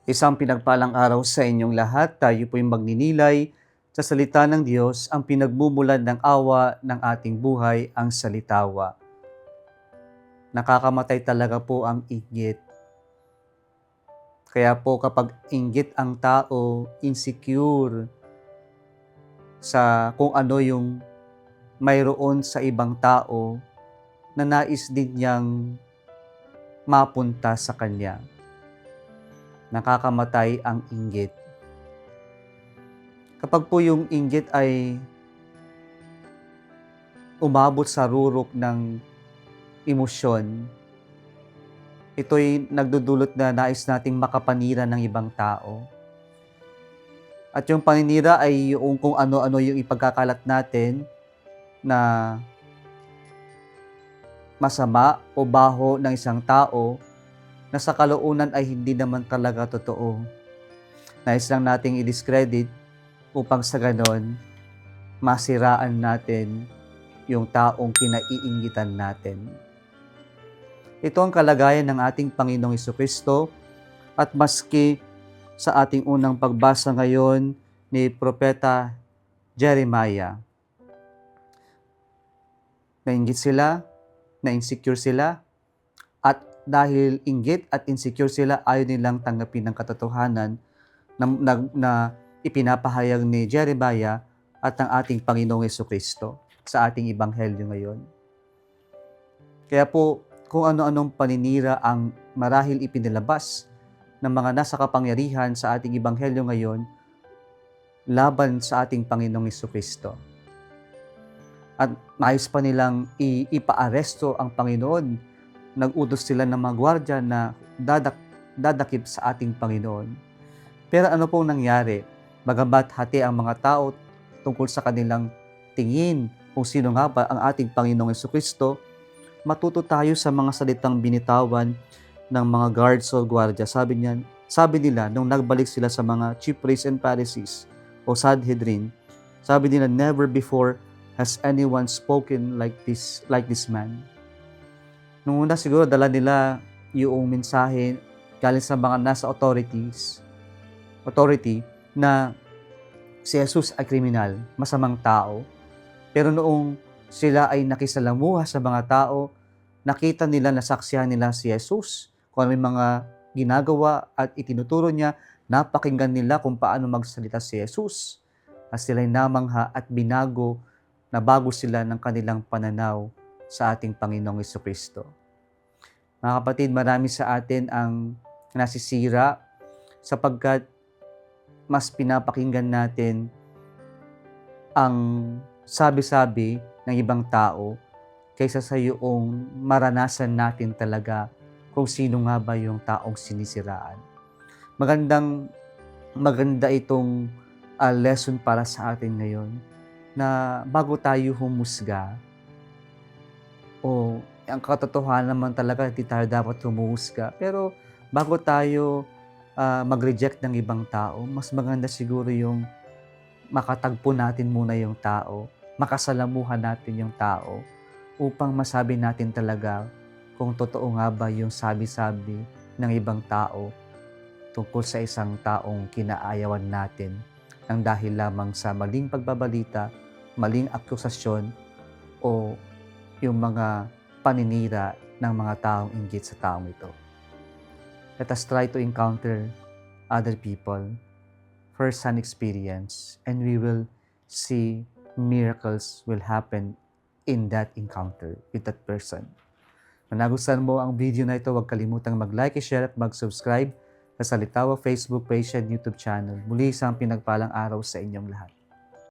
Isang pinagpalang araw sa inyong lahat. Tayo po'y magninilay sa salita ng Diyos, ang pinagmumulan ng awa ng ating buhay, ang salitawa. Nakakamatay talaga po ang inggit. Kaya po kapag inggit ang tao, insecure sa kung ano yung mayroon sa ibang tao na nais din niyang mapunta sa kanya. Nakakamatay ang inggit. Kapag po yung inggit ay umabot sa rurok ng emosyon, ito'y nagdudulot na nais nating makapanira ng ibang tao. At yung paninira ay yung kung ano-ano yung ipagkakalat natin na masama o baho ng isang tao na sa kalaunan ay hindi naman talaga totoo. Nais lang nating i-discredit upang sa ganon, masiraan natin yung taong kinaiinggitan natin. Ito ang kalagayan ng ating Panginoong Jesucristo at maski sa ating unang pagbasa ngayon ni Propeta Jeremiah, nainggit sila, na-insecure sila, at dahil inggit at insecure sila, ayaw nilang tanggapin ng katotohanan na ipinapahayag ni Jeremiah at ng ating Panginoong Jesucristo sa ating Ebanghelyo ngayon. Kaya po, kung ano-anong paninira ang marahil ipinilabas ng mga nasa kapangyarihan sa ating Ebanghelyo ngayon laban sa ating Panginoong Jesucristo. At nais pa nilang ipaaresto ang Panginoon. Nag-utos sila ng mga gwardya na dadakip sa ating Panginoon. Pero ano pong nangyari? Bagamat hati ang mga tao tungkol sa kanilang tingin kung sino nga ba ang ating Panginoong Jesucristo, matuto tayo sa mga salitang binitawan ng mga guards o gwardya. Sabi nila nung nagbalik sila sa mga chief priests and Pharisees o Sanhedrin, sabi nila, never before has anyone spoken like this man. Nung una siguro dala nila yung mensahe galing sa mga nasa authority na si Jesus ay kriminal, masamang tao. Pero noong sila ay nakisalamuha sa mga tao, nakita nila, nasaksihan nila si Jesus, kung ano yung mga ginagawa at itinuturo niya, napakinggan nila kung paano magsalita si Jesus. At sila'y namangha at nabago sila ng kanilang pananaw sa ating Panginoong Jesucristo. Mga kapatid, marami sa atin ang nasisira sapagkat mas pinapakinggan natin ang sabi-sabi ng ibang tao kaysa sa yung maranasan natin talaga kung sino nga ba yung taong sinisiraan. Maganda itong lesson para sa atin ngayon na bago tayo humusga o ang katotohanan naman talaga hindi tayo dapat humusga, pero bago tayo mag-reject ng ibang tao, mas maganda siguro yung makatagpo natin muna yung tao, makasalamuhan natin yung tao upang masabi natin talaga kung totoo nga ba yung sabi-sabi ng ibang tao tungkol sa isang taong kinaayawan natin nang dahil lamang sa maling pagbabalita, maling akusasyon o yung mga paninira ng mga taong inggit sa taong ito. Let us try to encounter other people, first-hand experience, and we will see miracles will happen in that encounter with that person. Kung nagustuhan mo ang video na ito, huwag kalimutang mag-like, share at mag-subscribe sa Salitawa Facebook page and YouTube channel. Muli isang pinagpalang araw sa inyong lahat.